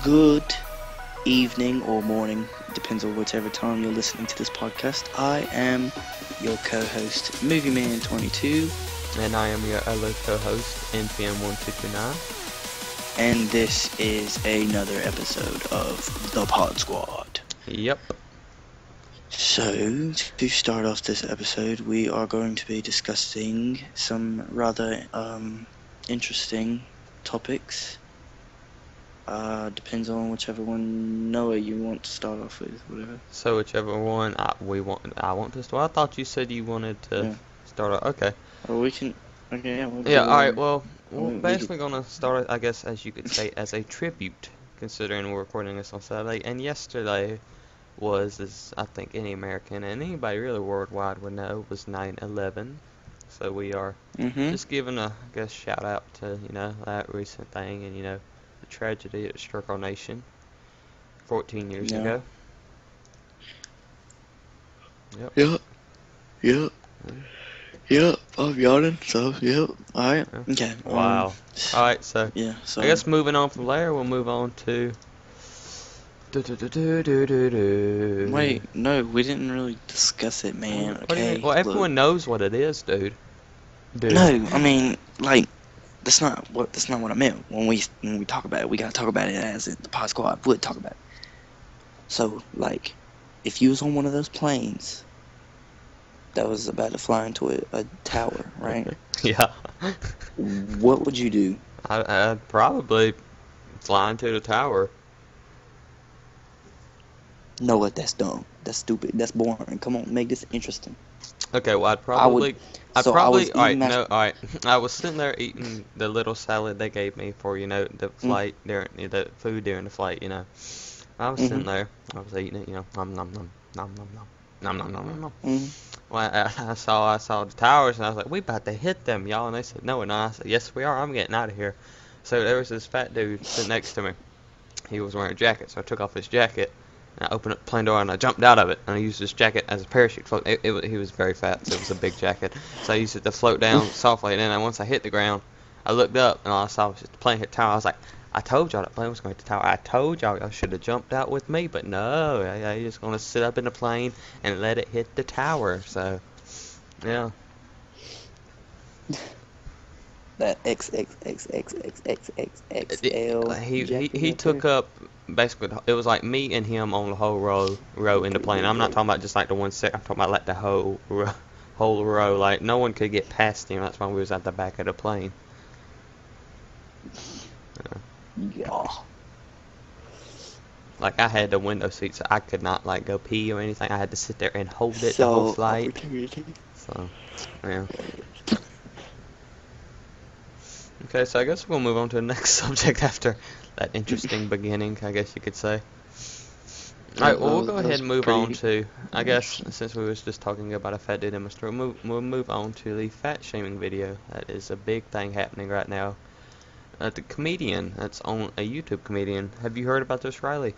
Good evening or morning, depends on whichever time you're listening to this podcast. I am your co-host, Movie Man 22, And I am your other co-host, NPM1229. and this is another episode of the Pod Squad. Yep. So, to start off this episode, we are going to be discussing some rather interesting topics. Depends on whichever one, Noah, you want to start off with, whatever. So whichever one I want to start. I thought you said you wanted to start off. Okay. Or we can, okay, yeah, we'll Yeah, do alright, whatever. well, I we're mean, basically gonna start, I guess, as you could say, as a tribute, considering we're recording this on Saturday. And yesterday was, as I think any American and anybody really worldwide would know, was 9/11. So we are just giving a, I guess, shout out to, that recent thing and, the tragedy that struck our nation 14 years ago. Yep. Yep, I'm yawning, so, yep, alright, okay. Wow. Alright, so, yeah, so. I guess moving on from there, we'll move on to... Wait, no, we didn't really discuss it, man, What do you okay? mean? Well, everyone knows what it is, dude. No, I mean, like, that's not what I meant. When we talk about it, we gotta talk about it as the Pod Squad would talk about it. So, like, if you was on one of those planes that was about to fly into a tower, right? Yeah. What would you do? I'd probably fly into the tower. No, what? That's dumb. That's stupid. That's boring. Come on, make this interesting. Okay, well, alright, I was sitting there eating the little salad they gave me for, the flight, the food during the flight, I was sitting there, I was eating it, nom nom nom, nom nom nom, nom nom nom nom nom. Well, I saw the towers, and I was like, we about to hit them, y'all, and they said, no, we're not. I said, yes, we are, I'm getting out of here. So there was this fat dude sitting next to me. He was wearing a jacket, so I took off his jacket, and I opened up the plane door, and I jumped out of it, and I used his jacket as a parachute float. He was very fat, so it was a big jacket. So I used it to float down softly, and then once I hit the ground, I looked up, and all I saw was just the plane hit the tower. I was like, I told y'all that plane was going to hit the tower. I told y'all should have jumped out with me, but no, you're just going to sit up in the plane and let it hit the tower. So, yeah. That XXXXXXXL. He took up basically, it was like me and him on the whole row in the plane. I'm not talking about just like the one set. I'm talking about like the whole row. Like no one could get past him. That's why we was at the back of the plane. Yeah. Like I had the window seat, so I could not like go pee or anything. I had to sit there and hold it the whole flight. So, yeah. Okay, so I guess we'll move on to the next subject after that interesting beginning, I guess you could say. Alright, well, we'll go ahead and move on to, I guess, since we was just talking about a fat dude in my store, we'll move on to the fat shaming video. That is a big thing happening right now. The comedian, that's on a YouTube comedian. Have you heard about this, Riley?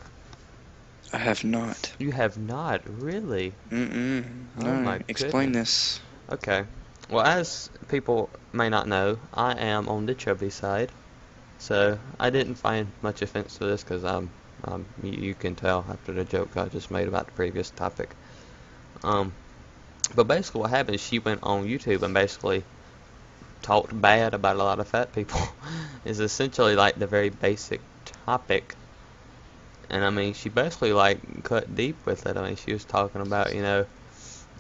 I have not. You have not? Really? No, my explain goodness. this. Okay. Well, as people may not know, I am on the chubby side, so I didn't find much offense to this because you can tell after the joke I just made about the previous topic. But basically what happened is she went on YouTube and basically talked bad about a lot of fat people. Is essentially like the very basic topic. And I mean, she basically like cut deep with it. I mean, she was talking about,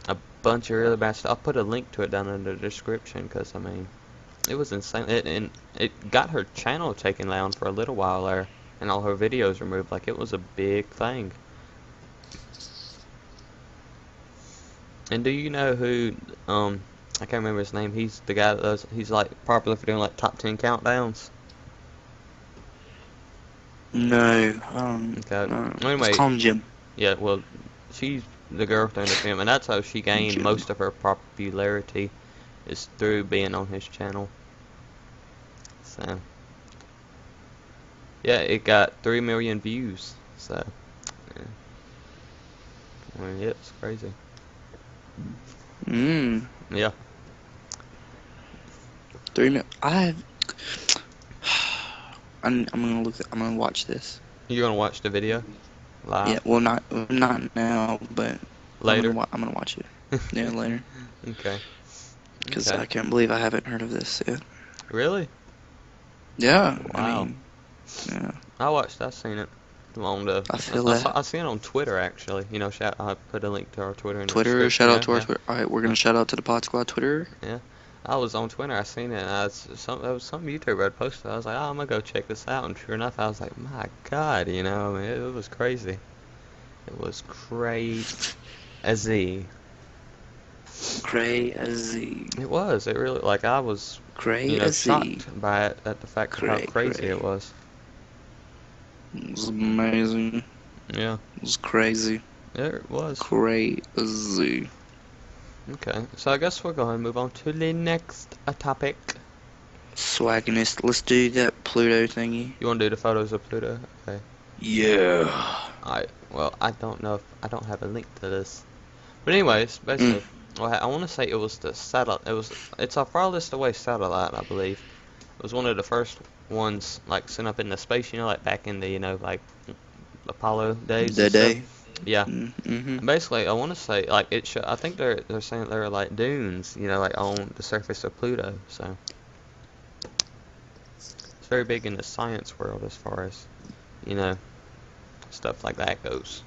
a bunch of really bad stuff. I'll put a link to it down in the description because, I mean, it was insane. It got her channel taken down for a little while there and all her videos removed. Like, it was a big thing. And do you know who, I can't remember his name. He's the guy that does, he's like popular for doing like top 10 countdowns. No. Okay. No. Anyway, It's Calm Jim. Yeah, well, she's the girlfriend of him, and that's how she gained most of her popularity, is through being on his channel. So, yeah, it got 3 million views. So, yeah, I mean, yeah, it's crazy. Yeah. 3 million. I'm gonna watch this. You gonna watch the video Yeah, live well, not now, but later? I'm gonna watch it. Yeah, later. Okay. Because Okay. I can't believe I haven't heard of this yet. Really? Yeah, I Wow. mean, yeah, I seen it on the. I feel that. I seen it on Twitter actually. You know, I put a link to our Twitter in the Twitter, description. shout out Yeah, to our yeah, Twitter. All right, we're yeah, gonna shout out to the Pod Squad Twitter. yeah. I was on Twitter. I seen it. And that was some YouTuber had posted. I was like, oh, I'm gonna go check this out. And sure enough, I was like, my God, you know, I mean, it was crazy. It was crazy. Crazy. It was. It really, like, I was, you know, Crazy. shocked by it at the fact of how crazy it was. It was amazing. Yeah. It was crazy. It was. Crazy. Okay, so I guess we'll go ahead and move on to the next topic. Swagginess. Let's do that Pluto thingy. You want to do the photos of Pluto? Okay. Yeah. Well, I don't know if I don't have a link to this. But anyways, basically, well, I want to say it was the satellite. It's a farthest away satellite, I believe. It was one of the first ones like sent up into space. You know, like back in the like Apollo days. The and day. stuff. Yeah. Mm-hmm. Basically, I want to say like I think they're saying there are like dunes, you know, like on the surface of Pluto. So it's very big in the science world as far as, you know, stuff like that goes.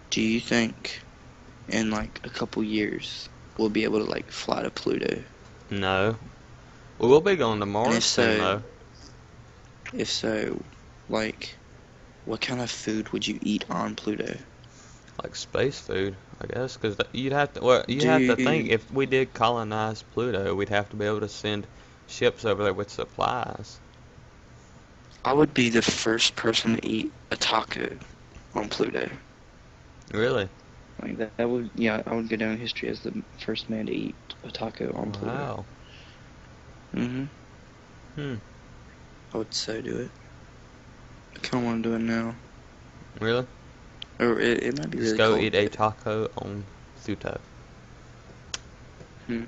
Do you think in like a couple years we'll be able to like fly to Pluto? No. Well, we'll be going to Mars soon, though. If so, like, what kind of food would you eat on Pluto? Like space food, I guess, because you'd have to. Well, you have to think if we did colonize Pluto, we'd have to be able to send ships over there with supplies. I would be the first person to eat a taco on Pluto. Really? Like that would, yeah, I would go down in history as the first man to eat a taco on Pluto. Wow. I would so do it. I kind of want to do it now. Really? Or it might be really Just go cold. eat a taco on Pluto. Hmm.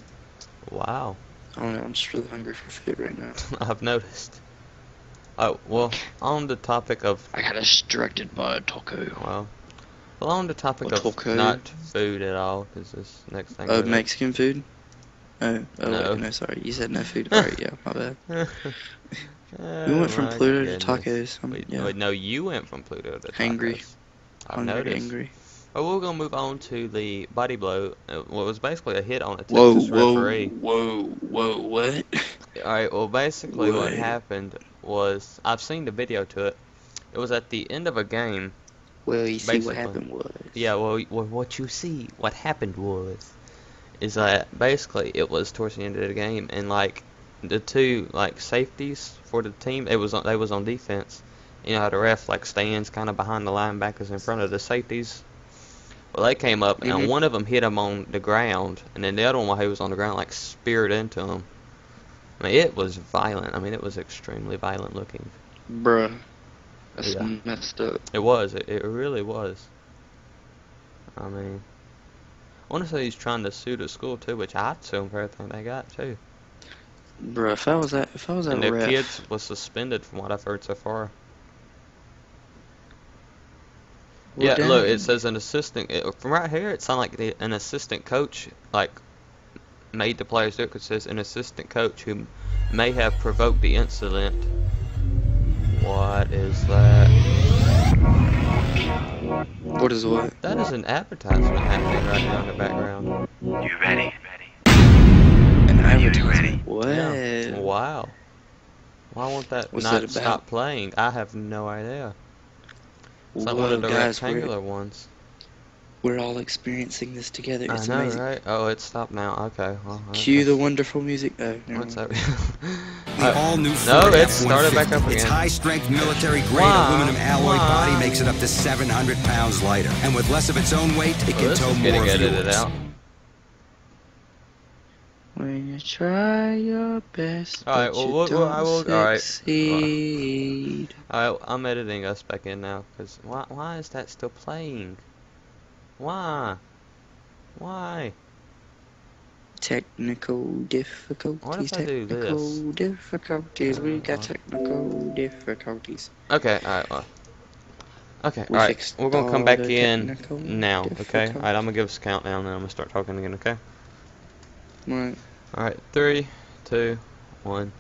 Wow. I don't know, I'm just really hungry for food right now. I've noticed. Oh, well, on the topic of... I got distracted by a taco. Well, on the topic of taco? not food at all, because this next thing... Mexican food? Oh, No. wait, no, sorry. You said no food. Alright, yeah, my bad. We went from my Pluto goodness. to tacos. Wait, no, you went from Pluto to tacos. Hangry. I've noticed. Angry. Oh, we're gonna move on to the body blow. What was basically a hit on a Texas referee. Whoa, what? Alright, well, basically what happened was I've seen the video to it. It was at the end of a game. Well, you see what happened was. Yeah, well, what you see, what happened is that basically it was towards the end of the game, and like the two like safeties for the team, they was on defense. You know how the ref like stands kind of behind the linebackers in front of the safeties. Well, they came up and one of them hit him on the ground, and then the other one while he was on the ground like speared into him. I mean, it was violent. I mean, it was extremely violent looking. Bruh, that's messed up. It was. It really was. I mean, I want to say he's trying to sue the school too, which I'd sue him for everything they got too. Bruh, if I was that And the ref, kids was suspended from what I've heard so far. Well, yeah, look, it says an assistant. From right here, it sounds like an assistant coach like made the players do it. 'Cause it says an assistant coach who may have provoked the incident. What is that? What is what? That is an advertisement happening right now in the background. You ready? An advertisement? What? Yeah. Wow. Why won't that What's not that stop about? playing? I have no idea. It's like Whoa, one of the guys, rectangular ones. We're all experiencing this together. It's I know, amazing. right? Oh, it stopped now. Okay. Well, Cue the wonderful music. Oh, never What's mind. that? The all-new No, Ford it started back up F-150. Its again. high-strength military-grade Why? aluminum alloy body Why? makes it up to 700 pounds lighter. And with less of its own weight, it Well, can this tow is more getting of edited yours. out. When you try your best, Alright, but well, you I will. don't Alright. succeed. Alright, I'm editing us back in now. Because why is that still playing? Why? Why? Technical What if difficulties. I do this? Technical difficulties. We got technical difficulties. Okay, alright, okay, We alright. fixed We're gonna come all back the in technical now, okay? Alright, I'm difficulties. gonna give us a countdown and I'm gonna start talking again, okay? Right. Alright, 3, 2, 1.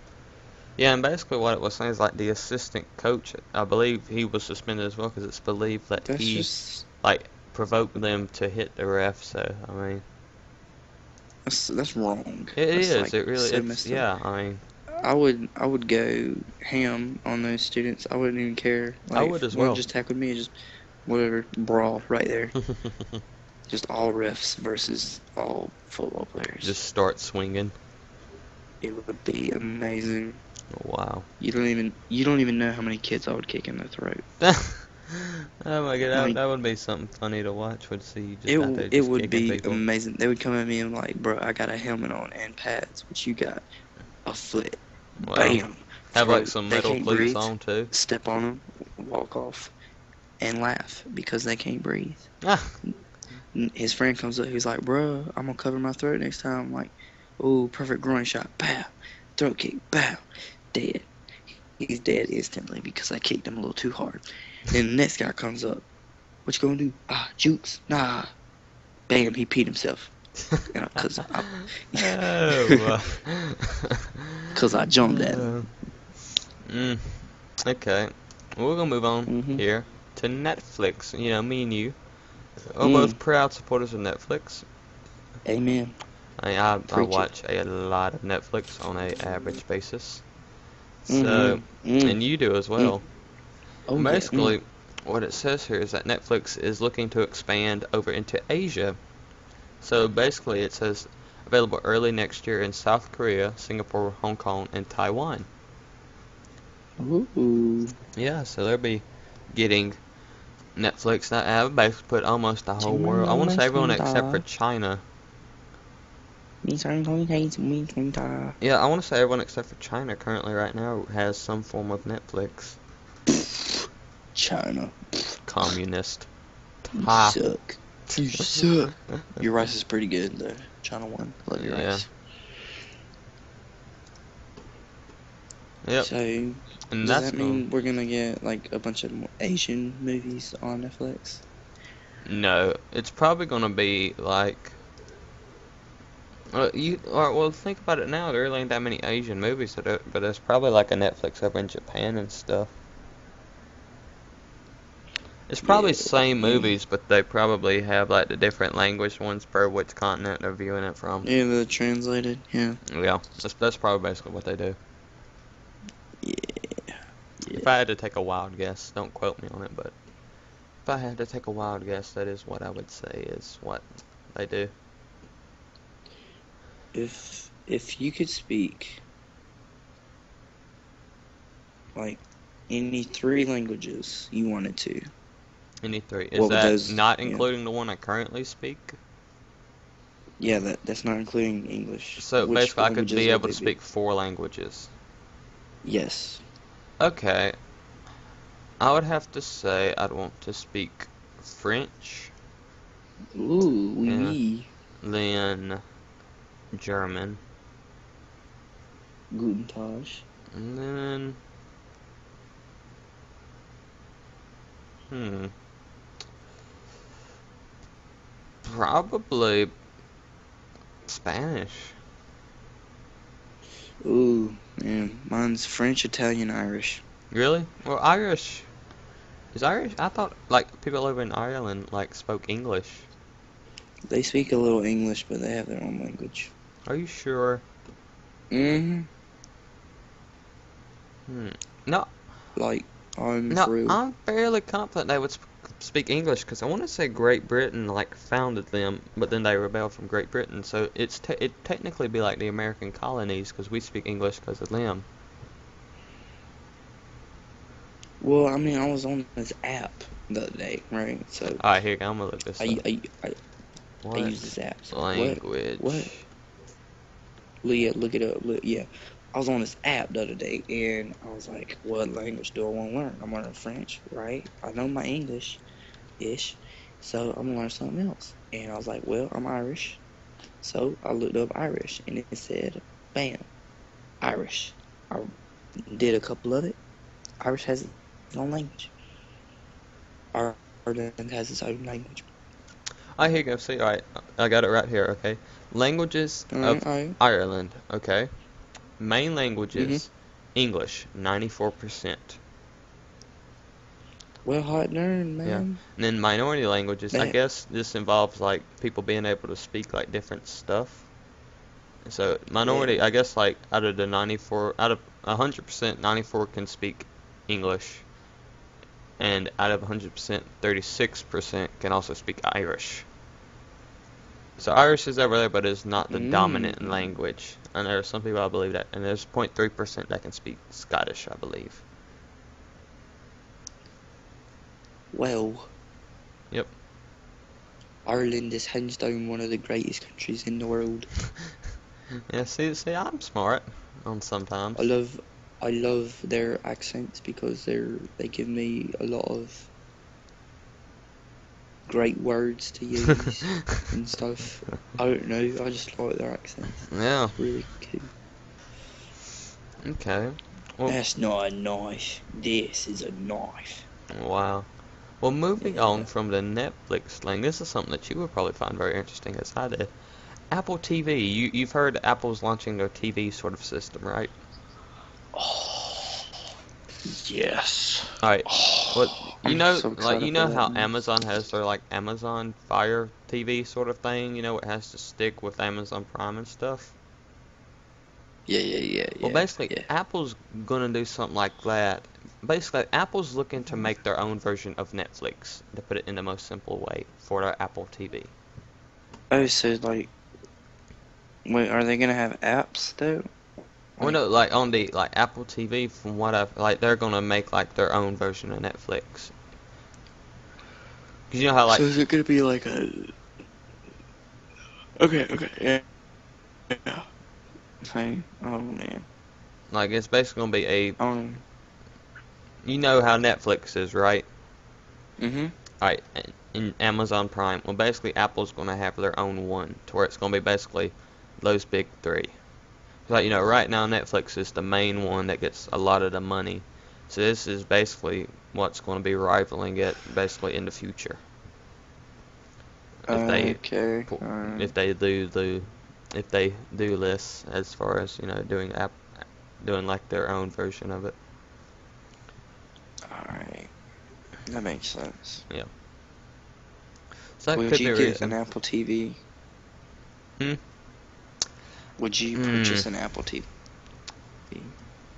Yeah, and basically what it was saying is like the assistant coach, I believe he was suspended as well because it's believed that That's he just like provoked them to hit the ref. So I mean, that's wrong. it That's is. like It really. so It's messed up. yeah. I mean, I would go ham on those students. I wouldn't even care. I Like would if as one well. just tackled me, just whatever, brawl right there. Just all refs versus all football players. Just start swinging. It would be amazing. Oh, wow. You don't even know how many kids I would kick in the throat. Oh my god, Like that would be something funny to watch. Would see you just it out there it just would kicking be people. amazing. They would come at me and like, bro, I got a helmet on and pads, but you got a foot. Wow. Bam. Have like Throat. some They metal can't cleats breathe. on too. Step on them, walk off, and laugh because they can't breathe. Ah. His friend comes up, he's like, bro, I'm gonna cover my throat next time. I'm like, oh, perfect groin shot, pow, throat kick, pow, dead. He's dead instantly because I kicked him a little too hard. Then the next guy comes up, what you gonna do? Ah, jukes, nah. Bam, he peed himself. You know, cause I jumped at him. Okay, we're gonna move on Mm-hmm. here to Netflix. You know, me and you are both proud supporters of Netflix. Amen. I Preach it. watch a lot of Netflix on a average basis. So, and you do as well. Oh, yeah. Basically, what it says here is that Netflix is looking to expand over into Asia. So basically, it says available early next year in South Korea, Singapore, Hong Kong, and Taiwan. Ooh. Yeah, so they'll be getting Netflix. That have basically put almost the whole world. I want to say everyone except for China. Yeah, I want to say everyone except for China currently right now has some form of Netflix. China. Communist. You Ha. suck. You suck. Your rice is pretty good though. China one. Love your Yeah. rice. Yep. So And does that's that mean we're gonna get like a bunch of more Asian movies on Netflix? No, it's probably gonna be like. Well, think about it now. There really ain't that many Asian movies, but it's probably like a Netflix over in Japan and stuff. It's probably Yeah, same movies, but they probably have like the different language ones per which continent they're viewing it from. Yeah, the translated. Yeah. Yeah, that's probably basically what they do. Yeah. If I had to take a wild guess, don't quote me on it, but if I had to take a wild guess, that is what I would say is what they do. If you could speak like any 3 languages you wanted to, Any 3. What Is would that those- not yeah. including the one I currently speak? yeah, that's not including English. So Which basically, I could languages be would able they to speak 4 languages. Yes. Okay. I would have to say I'd want to speak French, Ooh, oui, Yeah. oui. then German, Guten Tag. and then probably Spanish. Ooh, man, mine's French, Italian, Irish. Really? Well, Irish is Irish. I thought like people over in Ireland like spoke English. They speak a little English, but they have their own language. Are you sure? Mm-hmm. No, Like, I'm no, through. I'm fairly confident they would speak English because I want to say Great Britain like founded them, but then they rebelled from Great Britain, so it technically be like the American colonies because we speak English because of them. Well, I mean, I was on this app the other day, right? So All right, here, I'm gonna look this up. I What use this app. So language? What? Yeah, look it up. Look, yeah. I was on this app the other day, and I was like, what language do I want to learn? I'm learning French, right? I know my English-ish, so I'm going to learn something else. And I was like, well, I'm Irish. So I looked up Irish, and it said, bam, Irish. I did a couple of it. Irish has its own language. Ireland has its own language. Here you go. See, alright, I got it right here, okay? Languages of Alright. Ireland, okay? Main Mm-hmm. languages, English, 94%. Well, hot darn, Yeah. man. And then minority languages, I That, guess this involves like people being able to speak like different stuff. So yeah. minority, I guess like out of 100%, 94 can speak English, and out of 100%, 36% can also speak Irish. So Irish is over there, but it's not the dominant Mm. language. And there are some people I believe that, and there's 0.3% that can speak Scottish, I believe. Well, Yep. Ireland is hands down one of the greatest countries in the world. Yeah, see, I'm smart on I sometimes. love, I love their accents because they give me a lot of great words to use and stuff. I don't know, I just like their accents. Yeah. It's really cool. Okay. Well, That's not a knife. This is a knife. wow. Well, moving on Yeah. from the Netflix thing, this is something that you would probably find very interesting, as I did. Apple TV. You've heard Apple's launching their TV sort of system, right? Oh, yes. All right. Well, Oh, I'm so you excited for know that how news. Amazon has their like Amazon Fire TV sort of thing. You know, it has to stick with Amazon Prime and stuff. Yeah, yeah, yeah, Well, yeah, basically, yeah. Apple's gonna do something like that. Basically, Apple's looking to make their own version of Netflix, to put it in the most simple way, for their Apple TV. Oh, so like, wait, are they gonna have apps though? Well, Like, no, like on the like Apple TV, from what I've like, they're gonna make like their own version of Netflix. Cause you know how so like is it gonna be like a? Okay, okay, yeah, yeah. Okay. Oh man. it's basically gonna be a, Um. you know how Netflix is, right? Mhm. Right, in Amazon Prime. Well, basically, Apple's gonna have their own one, to where it's gonna be basically those big three. Like, right now Netflix is the main one that gets a lot of the money. So this is basically what's going to be rivaling it basically in the future. If they Okay. if they do this, as far as, doing like their own version of it. All right. That makes sense. Yeah. So that Would could be you a get an reason. Apple TV? Hmm. Would you Hmm. purchase an Apple TV?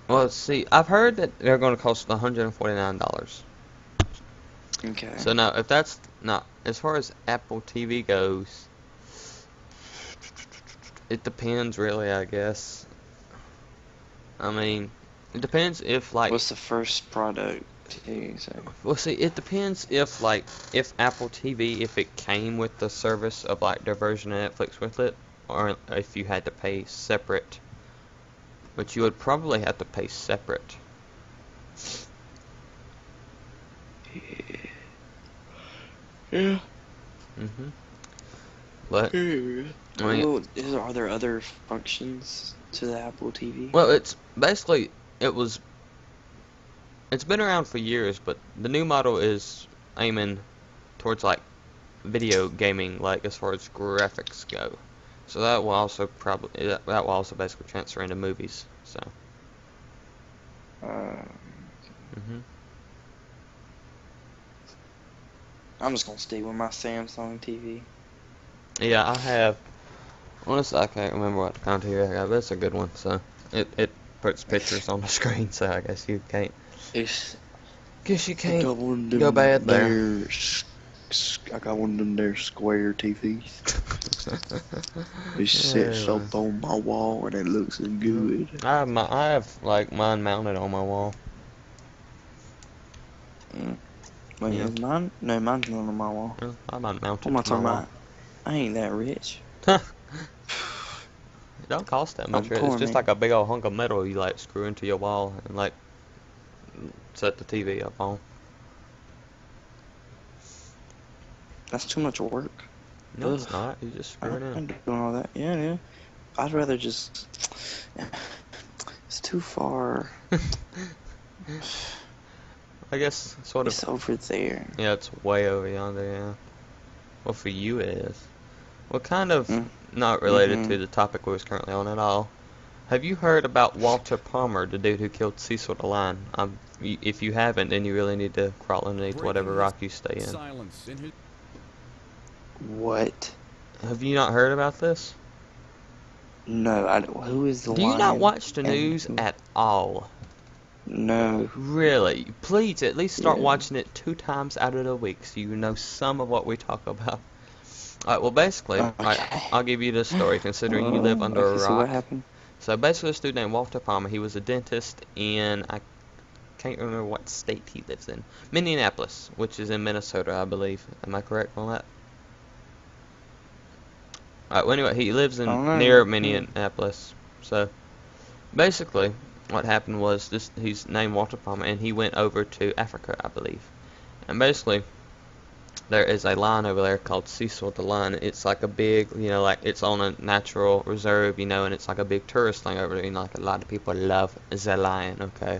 Well, see, I've heard that they're going to cost $149. Okay. So now, if that's not, as far as Apple TV goes, it depends really, I guess. I mean, it depends if like, What's the first product you say? well, see, it depends if like, if Apple TV, if it came with the service of like their version of Netflix with it, or if you had to pay separate, but you would probably have to pay separate. Yeah. Hmm. But Yeah. I mean, Well, are there other functions to the Apple TV? well, it's basically it was it's been around for years, but the new model is aiming towards like video gaming, like as far as graphics go. So that will also probably that will also basically transfer into movies. So. Uh, Mhm. I'm just gonna stay with my Samsung TV. Yeah, I have. Honestly, I can't remember what kind of TV I got, but it's a good one. So it puts pictures on the screen, so I guess you can't. It's Guess you I can't got one of go them bad there. there. I got one of them there square TVs. It sits Yeah. up on my wall and it looks good. I have like mine mounted on my wall. Mm. Wait, Yeah, is mine? No, mine's not on my wall. yeah, I might What mount am it I to my talking wall. about? I ain't that rich. It don't cost that much. I'm It's poor, just man. like a big old hunk of metal you like screw into your wall and like set the TV up on. That's too much work. No, it's not. You just screw it I'm in. not doing all that. Yeah, yeah. I'd rather just. It's too far. I guess sort of. It's over there. Yeah, it's way over yonder. Yeah. Well, for you it is. Well, kind of not related to the topic we was currently on at all. Have you heard about Walter Palmer, the dude who killed Cecil the Lion? If you haven't, then you really need to crawl underneath whatever rock you stay in. What? Have you not heard about this? No, I don't. Who is the Do you lion? not watch the and news who- at all? No. Really? Please, at least start Yeah. watching it 2 times out of the week so you know some of what we talk about. Alright, well, basically, Okay. I'll give you this story, considering you live under a okay, rock. So what happened? So basically, this dude named Walter Palmer, he was a dentist in, I can't remember what state he lives in. Minneapolis, which is in Minnesota, I believe. Am I correct on that? Alright, well anyway, he lives in near Minneapolis. So, basically, what happened was, he's named Walter Palmer, and he went over to Africa, I believe. And basically, there is a lion over there called Cecil the Lion. It's like a big, like it's on a natural reserve, and it's like a big tourist thing over there. Like a lot of people love the lion, okay?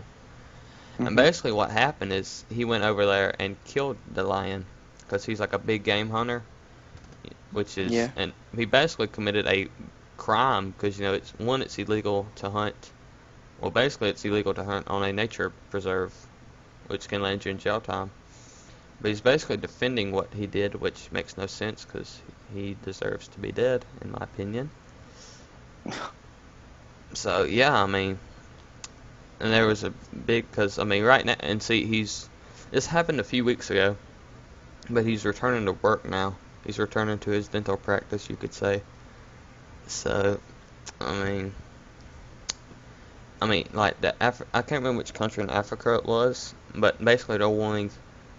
And basically what happened is he went over there and killed the lion because he's like a big game hunter, which is, and he basically committed a crime because, it's illegal to hunt. Well, basically it's illegal to hunt on a nature preserve, which can land you in jail time. But he's basically defending what he did, which makes no sense because he deserves to be dead, in my opinion. So, yeah, I mean, and there was a big, because, I mean, right now, and see, this happened a few weeks ago, but he's returning to work now. He's returning to his dental practice, you could say. So, I mean, like, I can't remember which country in Africa it was, but basically they're wanting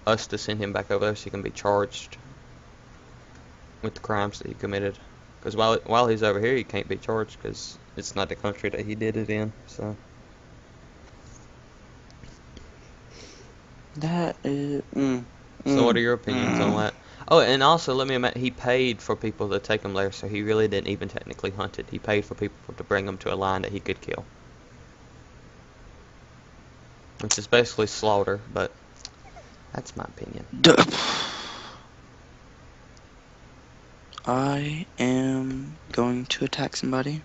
us to send him back over there so he can be charged with the crimes that he committed. Because while he's over here, he can't be charged because it's not the country that he did it in. So that is. So what are your opinions on that? Oh, and also let me admit, he paid for people to take him there, so he really didn't even technically hunt it. He paid for people to bring him to a lion that he could kill, which is basically slaughter, but that's my opinion. I am going to attack somebody,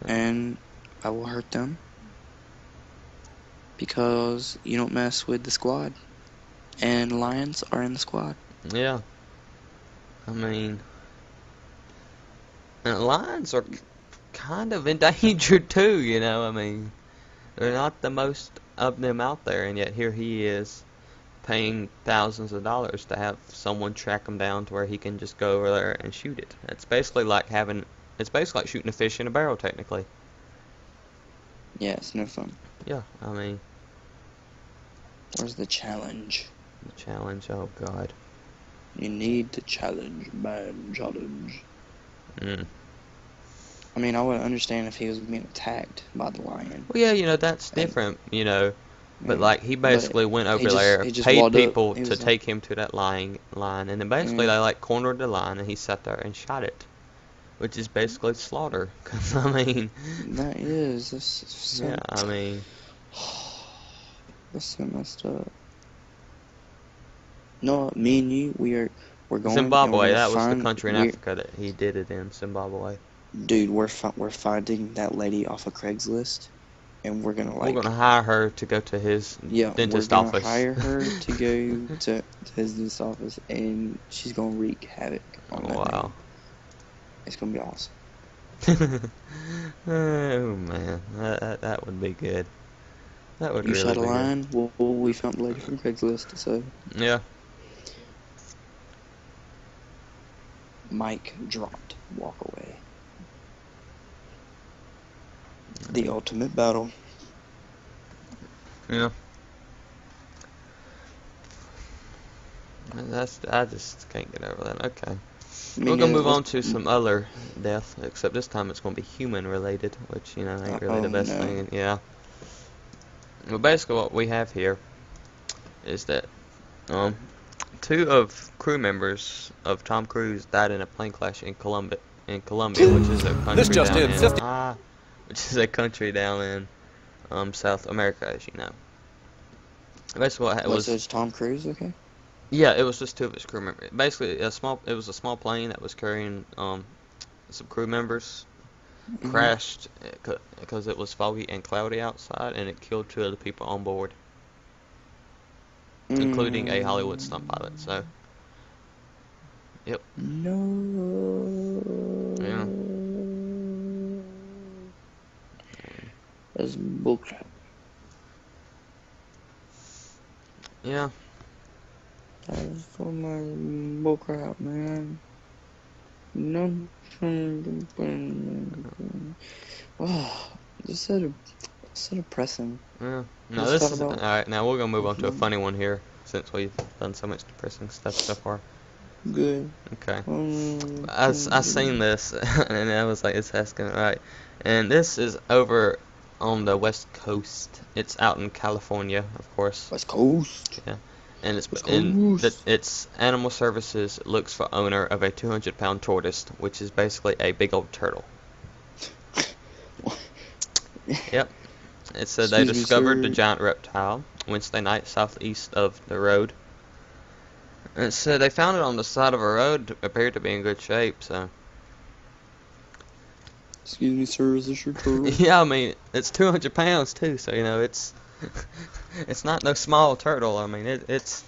and I will hurt them, because you don't mess with the squad, and lions are in the squad. Yeah. I mean, and lions are kind of endangered too, I mean, they're not the most of them out there, and yet here he is paying thousands of dollars to have someone track him down to where he can just go over there and shoot it. It's basically like shooting a fish in a barrel, technically. Yeah, it's no fun. Yeah, I mean, Where's the challenge? the challenge, oh god. You need the challenge, man, challenge. Mm. I mean, I would understand if he was being attacked by the lion. Well, yeah, that's different, But like he basically went over there, he just paid people He to was take him to that lion, and then basically they like cornered the lion, and he sat there and shot it, which is basically slaughter. Cause I mean, That is. That's so, yeah, I mean, that's so messed up. No, me and you, we're going. And Zimbabwe. we're That was the find, country in Africa that he did it in. Zimbabwe. Dude, we're finding that lady off of Craigslist, and we're gonna We're gonna hire her to go to his dentist office. We're gonna hire her to go to his dentist office, and she's gonna wreak havoc on that Wow. man. It's gonna be awesome. Oh man, that would be good. That would You really shot a be lion. Well, we found the lady from Craigslist, so good. Yeah. Mike dropped. Walk away. The ultimate battle. Yeah. I just can't get over that. Okay. We're gonna move on to some other death, except this time it's gonna be human related, which ain't really the best thing. Yeah. Well, basically what we have here is that two of crew members of Tom Cruise died in a plane crash in Colombia, which is a country just down in, in 50 which is a country down in South America, as you know. Basically, what Was it Tom Cruise? Okay. yeah, it was just two of his crew members. Basically, it was a small plane that was carrying some crew members. Crashed because it was foggy and cloudy outside, and it killed two of the people on board, including a Hollywood stunt pilot. So, yep. No. Yeah. That's bullcrap. Yeah. That's for my bullcrap, man. No. Oh, this is so depressing. Yeah. No, Just this thought is about- alright. Now we're gonna move on to a funny one here, since we've done so much depressing stuff so far. Good. Okay. I seen this, and I was like, it's asking right. And this is over on the West Coast. It's out in California, of course. West Coast. Yeah. And Coast. it's Animal Services looks for owner of a 200-pound tortoise, which is basically a big old turtle. Yep. It said they Excuse me, discovered the sir. giant reptile Wednesday night southeast of the road. And it said they found it on the side of a road, appeared to be in good shape, so. Excuse me, sir, is this your turtle? Yeah, I mean, it's 200 pounds too, so, you know, it's it's not no small turtle. I mean, it's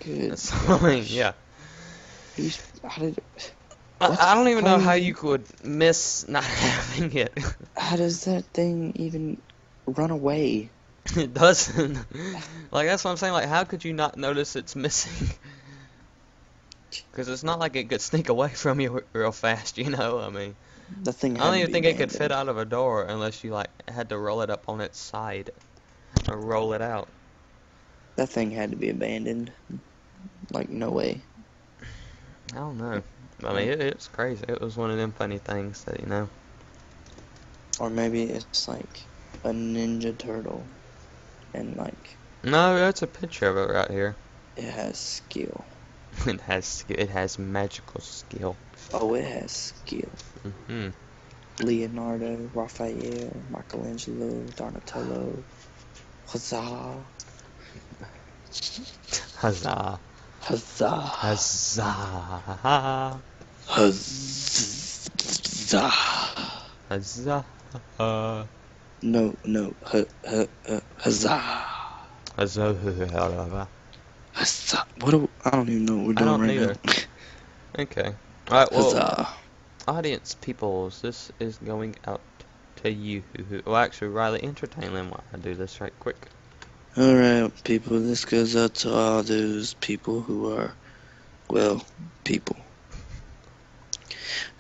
Good. I mean, yeah. How did? I don't even know how you- you could miss not having it. How does that thing even run away? It doesn't. Like, that's what I'm saying. Like, how could you not notice it's missing? Because it's not like it could sneak away from you real fast, you know? I mean, The thing. I don't even think it could fit out of a door unless you, like, had to roll it up on its side. Or roll it out. That thing had to be abandoned. Like, no way. I don't know. I mean, it's crazy. It was one of them funny things that, you know. Or maybe it's like a ninja turtle, and like No, that's a picture of it right here. it has skill. It has magical skill. Oh, it has skill. Hmm. Leonardo, Raphael, Michelangelo, Donatello, Huzzah, Huzzah. Huzzah, Huzzah. Huzzah. Huzzah. No, Huzzah. Huzzah. Huzzah. I don't even know what we're I doing don't right either. now. Okay. Alright, well, Huzzah. audience peoples, this is going out to you. Well, actually, Riley, entertain them while I do this right quick. Alright, people, this goes out to all those people who are, well, people.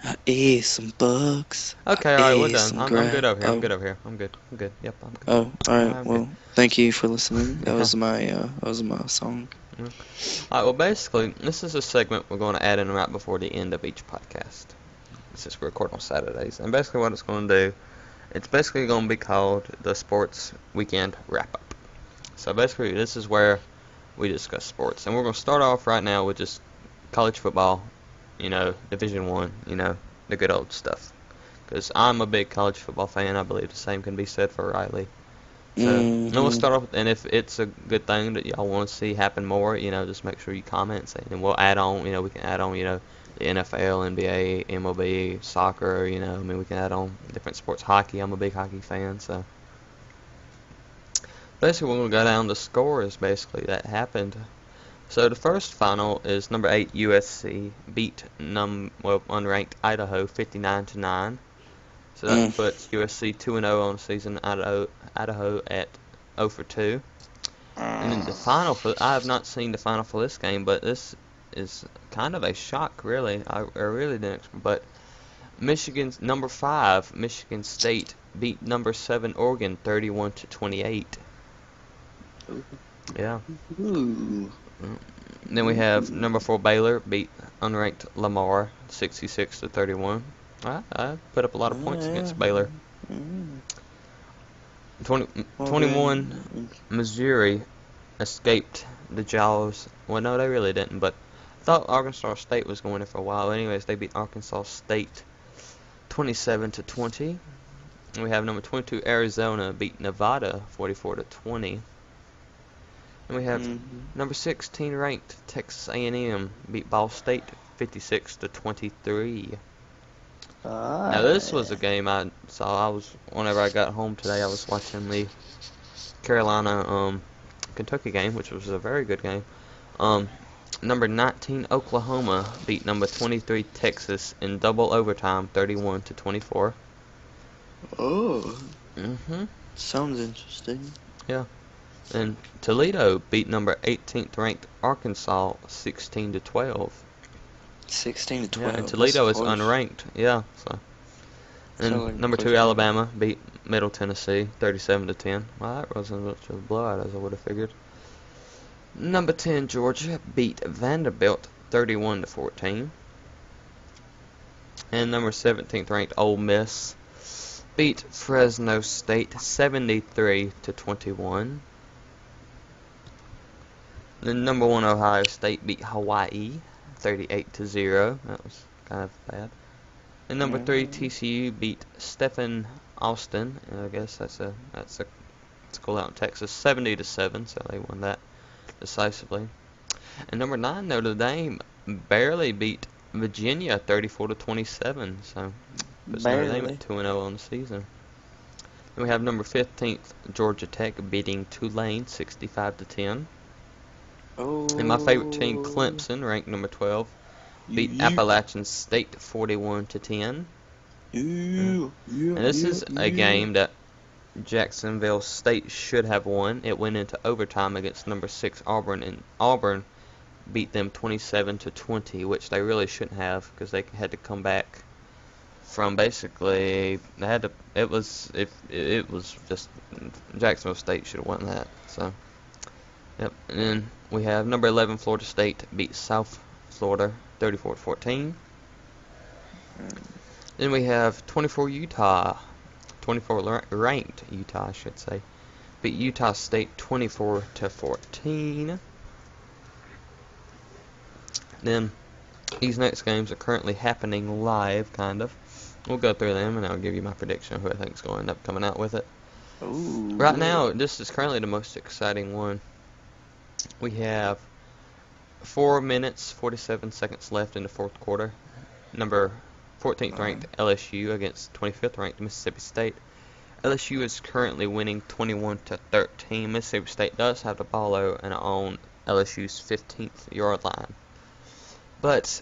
I ate some bugs. Okay, alright, we're ate done. some I'm good over here. I'm good over here. I'm good. Yep, I'm good. Oh, alright, I'm well, good. thank you for listening. That was my song. Alright, well, basically, this is a segment we're going to add in right before the end of each podcast, since we record on Saturdays. And basically what it's going to do, it's basically going to be called the Sports Weekend Wrap-Up. So basically, this is where we discuss sports. And we're going to start off right now with just college football, you know, Division I, you know, the good old stuff. Because I'm a big college football fan. I believe the same can be said for Riley. So, and we'll start off, and if it's a good thing that y'all want to see happen more, you know, just make sure you comment and say, and we'll add on, you know, we can add on, you know, the NFL, NBA, MLB, soccer, you know, I mean, we can add on different sports. Hockey, I'm a big hockey fan, so. Basically, we're going to go down the scores, basically, that happened. So, the first final is number 8 USC beat unranked Idaho 59-9. So that puts USC 2-0 on the season. Idaho at 0-2. And then the final I have not seen the final for this game, but this is kind of a shock, really. I really didn't. But Michigan's number 5, Michigan State beat number 7 Oregon 31-28. Yeah. Ooh. Then we have number 4 Baylor beat unranked Lamar 66-31. I put up a lot of points against Baylor. 21 Missouri escaped the Jaws. Well, no, they really didn't, but I thought Arkansas State was going there for a while. Anyways, they beat Arkansas State 27-20. And we have number 22 Arizona beat Nevada 44-20. And we have number 16 ranked Texas A&M beat Ball State 56-23. Now this was a game I saw. Whenever I got home today, I was watching the Carolina Kentucky game, which was a very good game. Number 19 Oklahoma beat number 23 Texas in double overtime 31-24. Oh. Mhm. Sounds interesting. Yeah. And Toledo beat number 18th ranked Arkansas 16-12. 16-12. Yeah, and Toledo is unranked. Yeah. So. And like number 2 game. Alabama beat Middle Tennessee 37-10. Well, that wasn't much of a blowout as I would have figured. Number 10 Georgia beat Vanderbilt 31-14. And number 17th ranked Ole Miss beat Fresno State 73-21. Then number 1 Ohio State beat Hawaii 38-0. That was kind of bad. And number 3 TCU beat Stephen Austin. I guess that's a school out in Texas 70-7. So they won that decisively. And number 9 Notre Dame barely beat Virginia 34-27. So puts Notre Dame at 2-0 on the season. And we have number 15th Georgia Tech beating Tulane 65-10. Oh. And my favorite team, Clemson, ranked number 12, beat Appalachian State 41-10. And this is a game that Jacksonville State should have won. It went into overtime against number 6 Auburn, and Auburn beat them 27-20, which they really shouldn't have because they had to come back from basically it was just Jacksonville State should have won that. So yep. And then we have number 11 Florida State beat South Florida 34-14. Then we have 24 ranked Utah, I should say, beat Utah State 24-14. Then these next games are currently happening live, kind of. We'll go through them, and I'll give you my prediction of who I think is going to end up coming out with it. Ooh. Right now, this is currently the most exciting one. We have 4 minutes, 47 seconds left in the fourth quarter. Number 14th ranked LSU against 25th ranked Mississippi State. LSU is currently winning 21-13. Mississippi State does have the ball and on LSU's 15th yard line. But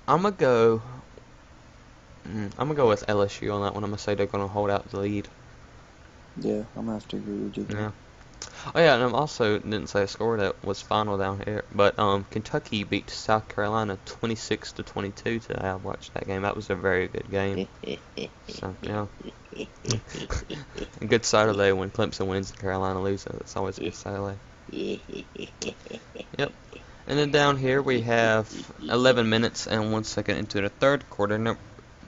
I'm gonna go with LSU on that one. I'm gonna say they're gonna hold out the lead. Yeah, I'm gonna have to agree with you. Yeah. Oh yeah, and I'm also didn't say a score that was final down here, but Kentucky beat South Carolina 26-22 today. I watched that game. That was a very good game. So yeah, a good Saturday when Clemson wins and Carolina loses. It's always a good Saturday. Yep. And then down here we have 11 minutes and 1 second into the third quarter.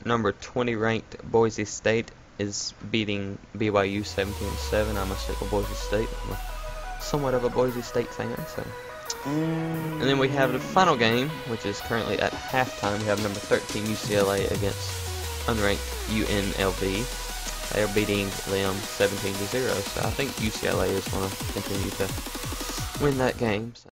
Number 20 ranked Boise State is beating BYU 17-7. I'm a stick with Boise State. I'm somewhat of a Boise State fan, so. And then we have the final game, which is currently at halftime. We have number 13 UCLA against unranked UNLV. They are beating them 17-0. So I think UCLA is going to continue to win that game. So.